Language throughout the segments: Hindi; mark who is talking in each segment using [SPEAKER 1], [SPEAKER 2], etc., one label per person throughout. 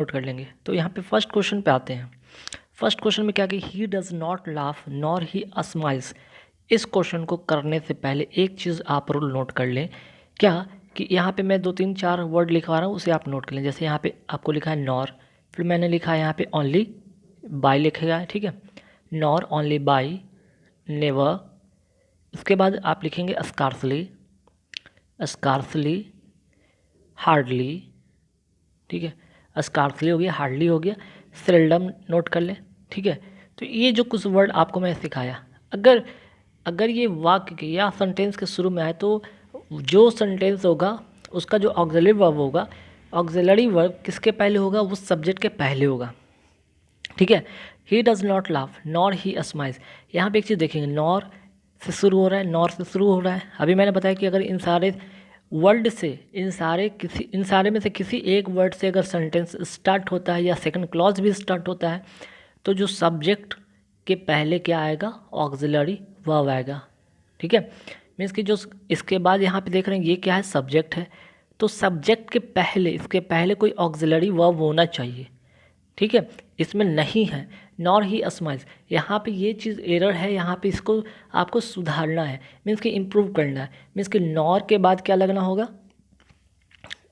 [SPEAKER 1] नोट कर लेंगे। तो यहाँ पे फर्स्ट क्वेश्चन पे आते हैं। फर्स्ट क्वेश्चन में क्या कि he does not laugh nor he smiles. इस क्वेश्चन को करने से पहले एक चीज़ आप रूल नोट कर लें, क्या कि यहाँ पे मैं 2 3 4 वर्ड लिखवा रहा हूँ, उसे आप नोट कर लें। जैसे यहाँ पे आपको लिखा है नॉर, फिर मैंने लिखा है यहाँ पे ओनली, बाय लिखेगा है, ठीक है। Nor, only, by, never. उसके बाद आप लिखेंगे स्कार्सली, स्कार्सली, हार्डली, ठीक है। स्कार्सली हो गया, हार्डली हो गया, सेल्डम नोट कर लें, ठीक है। तो ये जो कुछ वर्ड आपको मैं सिखाया, अगर अगर ये वाक्य के या सेंटेंस के शुरू में आए तो जो सेंटेंस होगा उसका जो ऑक्सिलरी वर्ब होगा, ऑक्सिलरी वर्ब किसके पहले होगा, वो सब्जेक्ट के पहले होगा, ठीक है। He does not laugh nor he smiles. यहाँ पे एक चीज़ देखेंगे, नॉर से शुरू हो रहा है, नॉर से शुरू हो रहा है। अभी मैंने बताया कि अगर इन सारे वर्ड से, इन सारे में से किसी एक वर्ड से अगर सेंटेंस स्टार्ट होता है या सेकंड क्लॉज भी स्टार्ट होता है, तो जो सब्जेक्ट के पहले क्या आएगा, ऑक्सिलरी वर्ब आएगा, ठीक है। मीन्स कि जो इसके बाद यहाँ पे देख रहे हैं ये क्या है, सब्जेक्ट है, तो सब्जेक्ट के पहले, इसके पहले कोई ऑक्सिलरी वर्ब होना चाहिए, ठीक है। इसमें नहीं है, नॉर ही स्माइल्स। यहाँ पे ये चीज़ एरर है, यहाँ पे इसको आपको सुधारना है, मीन्स कि इम्प्रूव करना है। मीन्स कि नॉर के बाद क्या लगना होगा,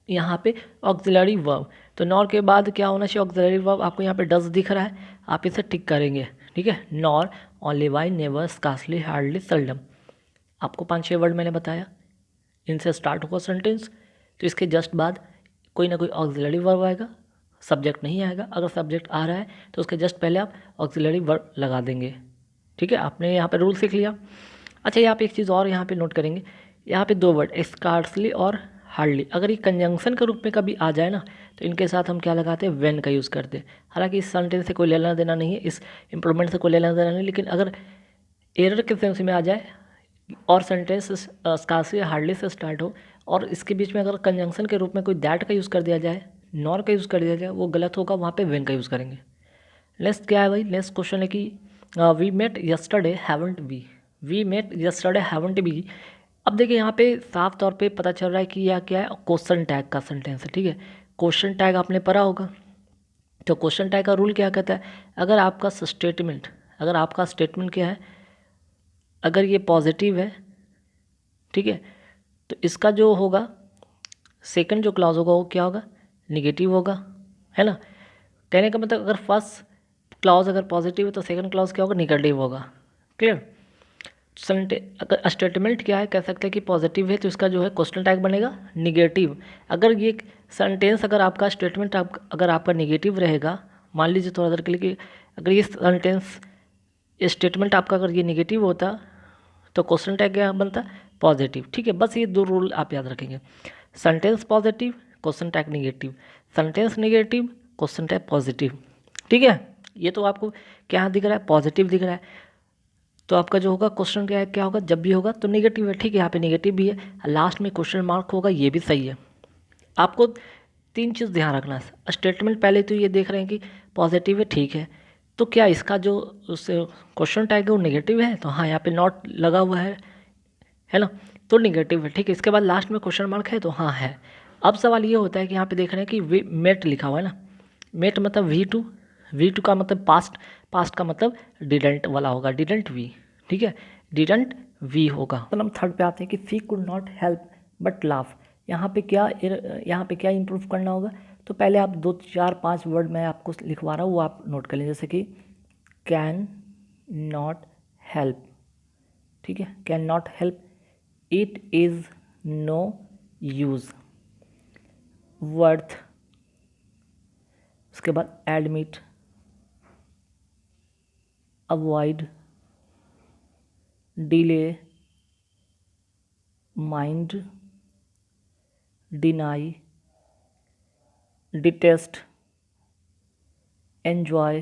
[SPEAKER 1] यहाँ पे ऑक्सिलरी वर्ब। तो नॉर के बाद क्या होना चाहिए, ऑक्सिलरी वर्ब। आपको यहाँ पे डज दिख रहा है, आप इसे टिक करेंगे, ठीक है। Nor, only, by, never, scarcely, hardly, seldom. आपको 5 6 वर्ड मैंने बताया, इनसे स्टार्ट होगा सेंटेंस, तो इसके जस्ट बाद कोई ना कोई ऑक्सिलरी वर्ब आएगा, सब्जेक्ट नहीं आएगा। अगर सब्जेक्ट आ रहा है तो उसके जस्ट पहले आप ऑक्सिलरी वर्ब लगा देंगे, ठीक है। आपने यहाँ पे रूल सीख लिया। अच्छा, यहाँ पे एक चीज़ और यहाँ पे नोट करेंगे, यहाँ पे 2 वर्ड स्कार्सली और हार्डली, अगर ये कंजंक्शन के रूप में कभी आ जाए ना, तो इनके साथ हम क्या लगाते हैं, व्हेन का यूज़ करते हैं। हालांकि इस सेंटेंस से कोई लेना देना नहीं है, इस इम्प्रूवमेंट से कोई लेना देना नहीं, लेकिन अगर एरर के सेंस में आ जाए और सेंटेंस स्कार्सली हार्डली से स्टार्ट हो और इसके बीच में अगर कंजंक्शन के रूप में कोई दैट का यूज़ कर दिया जाए, नॉर का यूज़ कर दिया जाए, वो गलत होगा, वहाँ पे व्हेन का यूज़ करेंगे। नेक्स्ट क्या है भाई, नेक्स्ट क्वेश्चन है कि we met yesterday haven't we met yesterday haven't we. अब देखिए यहाँ पे साफ तौर पे पता चल रहा है कि यह क्या है, क्वेश्चन टैग का सेंटेंस है, ठीक है। क्वेश्चन टैग आपने पढ़ा होगा, तो क्वेश्चन टैग का रूल क्या कहता है, अगर आपका स्टेटमेंट क्या है, अगर ये पॉजिटिव है, ठीक है, तो इसका जो होगा सेकंड जो क्लॉज होगा वो क्या होगा, निगेटिव होगा, है ना। कहने का मतलब अगर फर्स्ट क्लॉज अगर पॉजिटिव है तो सेकंड क्लॉज क्या होगा, निगेटिव होगा। क्लियर। अगर स्टेटमेंट क्या है, कह सकते हैं कि पॉजिटिव है तो इसका जो है क्वेश्चन टैग बनेगा निगेटिव। अगर ये सेंटेंस, अगर आपका स्टेटमेंट अगर आपका निगेटिव रहेगा, मान लीजिए थोड़ा देर के लिए कि अगर ये सेंटेंस स्टेटमेंट आपका अगर ये निगेटिव होता तो क्वेश्चन टैग क्या बनता, पॉजिटिव, ठीक है। बस ये 2 रूल आप याद रखेंगे, sentence positive, question tag negative, sentence negative, question tag positive, ठीक है। ये तो आपको क्या दिख रहा है, पॉजिटिव दिख रहा है, तो आपका जो होगा क्वेश्चन क्या होगा, जब भी होगा तो निगेटिव है, ठीक है। यहाँ पे निगेटिव भी है, लास्ट में क्वेश्चन मार्क होगा, ये भी सही है। आपको 3 चीज़ ध्यान रखना है, स्टेटमेंट पहले तो ये देख रहे हैं कि पॉजिटिव है, ठीक है, तो क्या इसका जो उस क्वेश्चन टैग है वो निगेटिव है, तो हाँ यहाँ पे नॉट लगा हुआ है ना, तो निगेटिव है, ठीक है। इसके बाद लास्ट में क्वेश्चन मार्क है, तो हाँ है। अब सवाल ये होता है कि यहाँ पे देख रहे हैं कि वी मेट लिखा हुआ है ना, मेट मतलब वी टू का मतलब पास्ट का मतलब डिडेंट वाला होगा, डिडेंट वी, ठीक है, डिडेंट वी होगा। तो हम थर्ड पे आते हैं कि she could not help but laugh. यहाँ पे क्या इंप्रूव करना होगा, तो पहले आप 2 4 5 वर्ड मैं आपको लिखवा रहा हूँ, वो आप नोट कर लें। जैसे कि कैन नॉट हेल्प, ठीक है, can not help, it is no use, worth, उसके बाद admit, avoid, delay, mind, deny, detest, enjoy,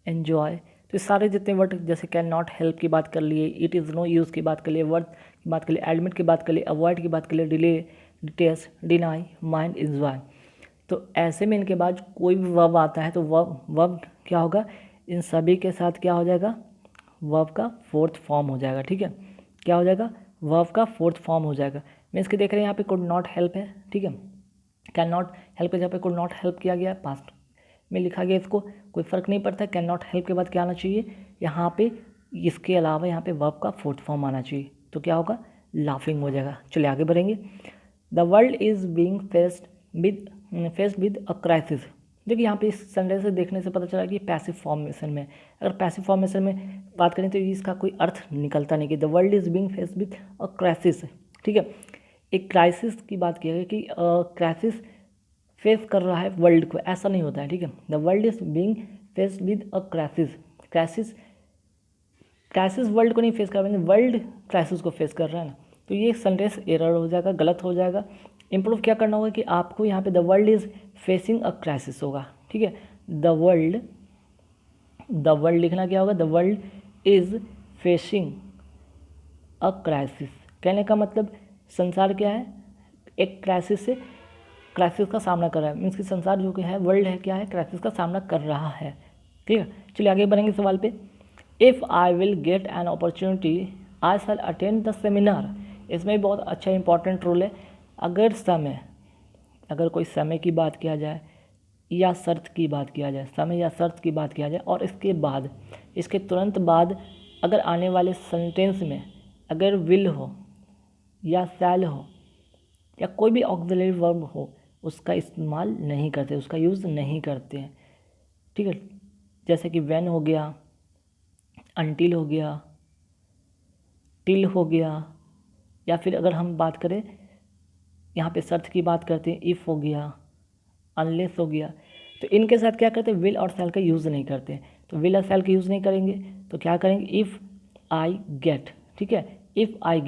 [SPEAKER 1] तो ये सारे जितने वर्ड, जैसे कैन नॉट हेल्प की बात कर लिए, इट इज़ नो यूज़ की बात कर लिए, वर्थ की बात कर लिए, एडमिट की बात कर लिए, अवॉइड की बात कर लिए, delay, detest, deny, mind, enjoy. तो ऐसे में इनके बाद कोई भी वर्ब आता है तो वर्ब क्या होगा, इन सभी के साथ क्या हो जाएगा, वर्ब का 4th फॉर्म हो जाएगा, ठीक है। क्या हो जाएगा, वर्ब का 4th फॉर्म हो जाएगा। मीन्स कि देख रहे हैं यहाँ पे कुड नॉट हेल्प है, ठीक है, कैन नॉट हेल्प के जगह पे कुड नॉट हेल्प किया गया, पास्ट में लिखा गया, इसको कोई फ़र्क नहीं पड़ता। कैन नॉट हेल्प के बाद क्या आना चाहिए यहाँ पे, इसके अलावा यहाँ पे वर्ब का फोर्थ फॉर्म आना चाहिए, तो क्या होगा, लाफिंग हो जाएगा। चलिए आगे बढ़ेंगे। The world is being faced with a crisis. देखिए यहाँ पे इस सेंटेंस से देखने से पता चला कि पैसिव फॉर्मेशन में, अगर पैसिव फॉर्मेशन में बात करें तो इसका कोई अर्थ निकलता नहीं कि the world is being faced with a crisis, ठीक है। एक क्राइसिस की बात की है कि क्राइसिस फेस कर रहा है वर्ल्ड को, ऐसा नहीं होता है, ठीक है। The world is being faced with a crisis world को नहीं फेस कर पाएंगे, वर्ल्ड क्राइसिस को फेस कर रहा है ना, तो ये सेंटेंस एरर हो जाएगा, गलत हो जाएगा। इम्प्रूव क्या करना होगा कि आपको यहाँ पे the world is facing a crisis होगा, ठीक है। द वर्ल्ड लिखना क्या होगा, the world is facing a crisis. कहने का मतलब संसार क्या है, एक क्राइसिस का सामना कर रहा है, मीन्स कि संसार जो कि है, वर्ल्ड है, क्या है, क्राइसिस का सामना कर रहा है, ठीक है। चलिए आगे बढ़ेंगे सवाल पे। If I will get an opportunity I shall attend the seminar. इसमें बहुत अच्छा इंपॉर्टेंट रूल है। अगर कोई समय की बात किया जाए या शर्त की बात किया जाए, समय या शर्त की बात किया जाए, और इसके तुरंत बाद अगर आने वाले सेंटेंस में अगर विल हो या शैल हो या कोई भी ऑक्सिलरी वर्ब हो, उसका इस्तेमाल नहीं करते, उसका यूज़ नहीं करते हैं, ठीक है। जैसे कि व्हेन हो गया, अनटिल हो गया, टिल हो गया, या फिर अगर हम बात करें यहाँ पे शर्त की बात करते हैं, इफ़ हो गया, अनलेस हो गया, तो इनके साथ क्या करते हैं, विल और शैल का यूज़ नहीं करते हैं। तो विल और शैल का यूज़ नहीं करेंगे तो क्या करेंगे, इफ़ आई गेट, ठीक है, if I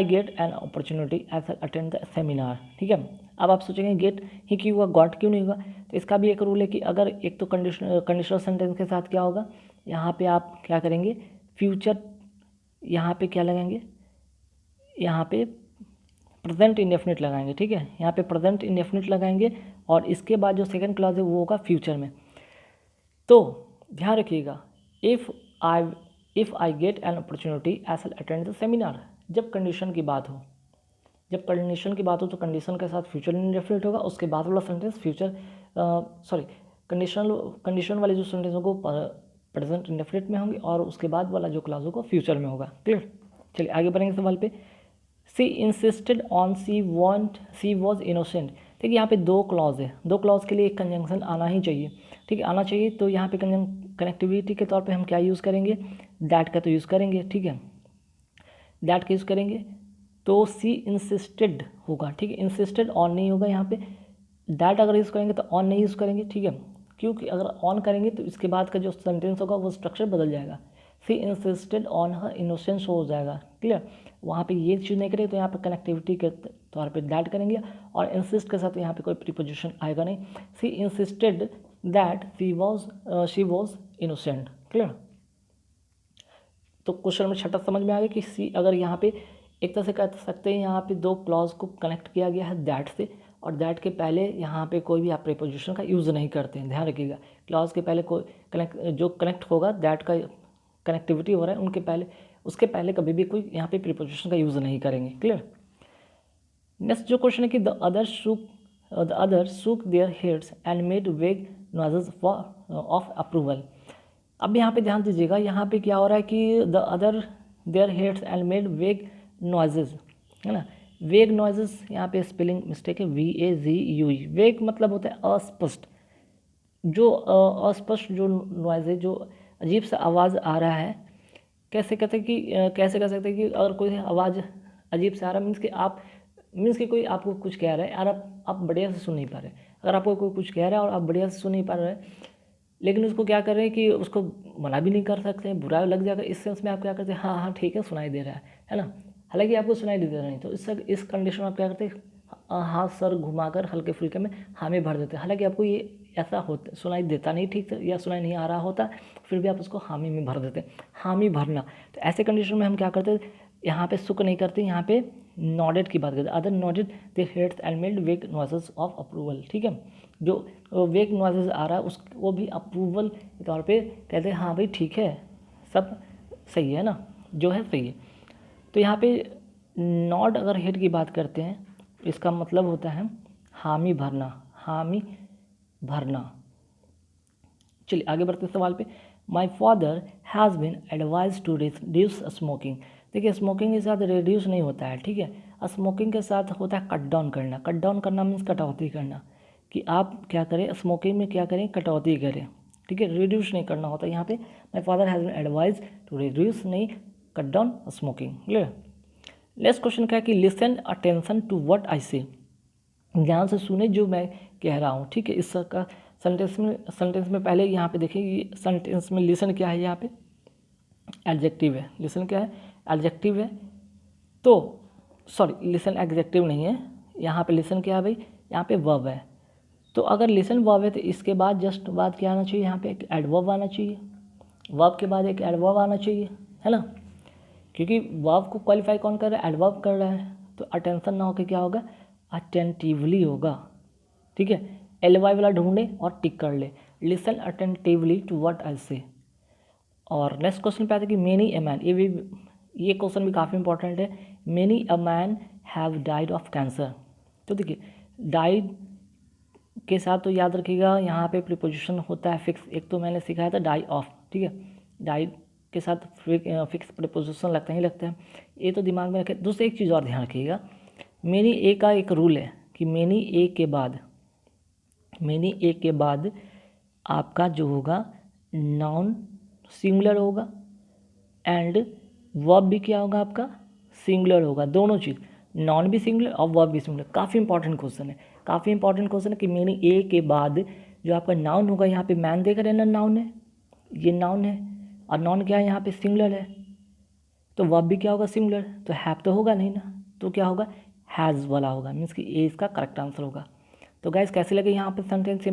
[SPEAKER 1] get an opportunity I shall attend the seminar, ठीक है। अब आप सोचेंगे गेट ही क्यों हुआ, गॉट क्यों नहीं हुआ, तो इसका भी एक रूल है कि अगर एक तो कंडीशनल सेंटेंस के साथ क्या होगा, यहाँ पे आप क्या करेंगे, फ्यूचर, यहाँ पे क्या लगाएंगे, यहाँ पे प्रेजेंट इंडेफिनिट लगाएंगे, ठीक है। यहाँ पे प्रेजेंट इंडेफिनिट लगाएंगे और इसके बाद जो सेकंड क्लॉज है वो होगा फ्यूचर में। तो ध्यान रखिएगा, if I get an opportunity I shall attend the seminar. जब कंडीशन की बात हो तो कंडीशन के साथ फ्यूचर इंडेफिनिट होगा, उसके बाद वाला सेंटेंस कंडीशन वाले जो सेंटेंस होगा प्रेजेंट इंडेफिनिट में होंगे और उसके बाद वाला जो क्लॉज होगा फ्यूचर में होगा। क्लियर। चलिए आगे बढ़ेंगे सवाल पे। She insisted on she was innocent. देखिए यहाँ पे दो क्लॉज है, दो क्लॉज के लिए एक कंजंक्शन आना ही चाहिए, ठीक है, आना चाहिए। तो यहाँ पे कनेक्टिविटी के तौर पे हम क्या यूज़ करेंगे, दैट का तो यूज़ करेंगे, ठीक है, दैट का यूज़ करेंगे। तो शी इंसिस्टेड होगा, ठीक है, इंसिस्टेड ऑन नहीं होगा, यहाँ पे दैट अगर यूज़ करेंगे तो ऑन नहीं यूज़ करेंगे, ठीक है, क्योंकि अगर ऑन करेंगे तो इसके बाद का जो सेंटेंस होगा वो स्ट्रक्चर बदल जाएगा। She insisted on her innocence हो जाएगा, क्लियर। वहाँ पे ये चीज़ नहीं करेंगे तो यहाँ पे कनेक्टिविटी के तौर पे दैट करेंगे और इंसिस्ट के साथ यहाँ पे कोई प्रीपोजिशन आएगा नहीं। She insisted that she was innocent, clear. तो क्वेश्चन में छठा समझ में आ गया कि सी अगर यहाँ पे एक तरह से कह सकते हैं, यहाँ पे दो क्लॉज को कनेक्ट किया गया है दैट से, और दैट के पहले यहाँ पे कोई भी आप प्रीपोजिशन का यूज़ नहीं करते हैं, ध्यान रखिएगा। क्लॉज के पहले कोई जो कनेक्ट होगा, दैट का कनेक्टिविटी हो रहा है, उसके पहले कभी भी कोई यहाँ पे प्रीपोजिशन का यूज़ नहीं करेंगे, क्लियर। नेक्स्ट जो क्वेश्चन है कि the other shook their heads and made वेग नॉइजेस ऑफ अप्रूवल। अब यहाँ पे ध्यान दीजिएगा, यहाँ पे क्या हो रहा है कि the other their heads and made वेग नॉइजेस, है ना। वेग नॉइजेस यहाँ पे स्पेलिंग मिस्टेक है, VAGUE। वेग मतलब होता है अस्पष्ट, जो अस्पष्ट जो नॉइज है, जो अजीब सा आवाज़ आ रहा है। कैसे कह सकते हैं कि अगर कोई आवाज़ अजीब से आ रहा है, मीन्स कि कोई आपको कुछ कह रहा है और आप बढ़िया से सुन नहीं पा रहे। अगर आपको कोई कुछ कह रहा है और आप बढ़िया से सुन नहीं पा रहे, लेकिन उसको क्या कर रहे हैं कि उसको मना भी नहीं कर सकते, बुरा लग जाएगा, इस सेंस में आप क्या करते हैं, हाँ हाँ ठीक है सुनाई दे रहा है ना, हालांकि आपको सुनाई दे रहा नहीं, तो इस कंडीशन में आप क्या करते हैं, हाथ सर घुमाकर हल्के फुल्के में हाँ में भर देते हैं, हालांकि आपको ये ऐसा होता सुनाई देता नहीं ठीक से, या सुनाई नहीं आ रहा होता, फिर भी आप उसको हामी में भर देते हैं, हामी भरना। तो ऐसे कंडीशन में हम क्या करते हैं, यहाँ पे सुक नहीं करते, यहाँ पे नॉडेड की बात करते हैं। Other nodded their heads and made वेग नॉइजेस ऑफ अप्रूवल, ठीक है। जो वेग नॉइजेस आ रहा है वो भी अप्रूवल के तौर पे कहते हैं, हाँ भाई ठीक है, सब सही है ना, जो है सही है। तो यहाँ पे नॉड अगर हेड की बात करते हैं, इसका मतलब होता है हामी भरना, हामी भरना। चलिए आगे बढ़ते हैं सवाल पे। My father has been advise to reduce smoking. देखिए स्मोकिंग के साथ रिड्यूस नहीं होता है, ठीक है। स्मोकिंग के साथ होता है कट डाउन करना। कट डाउन करना मीन्स कटौती करना, कि आप क्या करें, स्मोकिंग में क्या करें, कटौती करें, ठीक है। रिड्यूस नहीं करना होता यहाँ पे। My father has been advise to reduce, नहीं cut down smoking. Clear. Next question क्या है कि listen attention to what I say. ध्यान से सुने जो मैं कह रहा हूँ, ठीक है। इस का सेंटेंस में पहले यहाँ पे देखिए, ये सेंटेंस में लिसन क्या है, यहाँ पे एडजेक्टिव है। लिसन क्या है, एडजेक्टिव है। तो सॉरी, लिसन एडजेक्टिव नहीं है यहाँ पे। लिसन क्या है भाई, यहाँ पे वर्ब है। तो अगर लिसन वर्ब है तो इसके बाद जस्ट बाद क्या आना चाहिए, यहाँ पे एक एडवर्ब आना चाहिए। वर्ब के बाद एक एडवर्ब आना चाहिए, है ना, क्योंकि वर्ब को क्वालिफाई कौन कर रहा है, एडवर्ब कर रहा है। तो अटेंशन ना होकर क्या होगा, अटेंटिवली होगा, ठीक है। एल वाई वाला ढूंढे और टिक कर ले, listen attentively to what I say. और नेक्स्ट क्वेश्चन पे आता है कि मेनी अ मैन, ये क्वेश्चन भी काफ़ी इंपॉर्टेंट है। Many a man have died of cancer. तो देखिए डाइड के साथ तो याद रखिएगा यहाँ पे प्रीपोजिशन होता है फिक्स। एक तो मैंने सिखाया था डाई ऑफ, ठीक है। डाई के साथ फिक्स प्रीपोजिशन लगता ही लगता है, ये तो दिमाग में रखें। दूसरी एक चीज़ और ध्यान रखिएगा, मेनी ए का एक रूल है कि मेनी ए के बाद आपका जो होगा नाउन सिंगुलर होगा एंड वर्ब भी क्या होगा, आपका सिंगुलर होगा। दोनों चीज़, नॉन भी सिंगुलर और वर्ब भी सिंगुलर। काफ़ी इंपॉर्टेंट क्वेश्चन है, काफ़ी इंपॉर्टेंट क्वेश्चन है कि मेनी ए के बाद जो आपका नाउन होगा, यहाँ पे मैन देख रहे हैं ना, नाउन है, ये नाउन है, और नाउन क्या है, यहाँ पे सिंगुलर है। तो वर्ब भी क्या होगा, सिंगुलर। तो हैव तो होगा नहीं ना, तो क्या होगा, हैज़ वाला होगा, मीन्स कि ए इसका करेक्ट आंसर होगा। तो गाइस कैसे लगे यहाँ पे सेंटेंस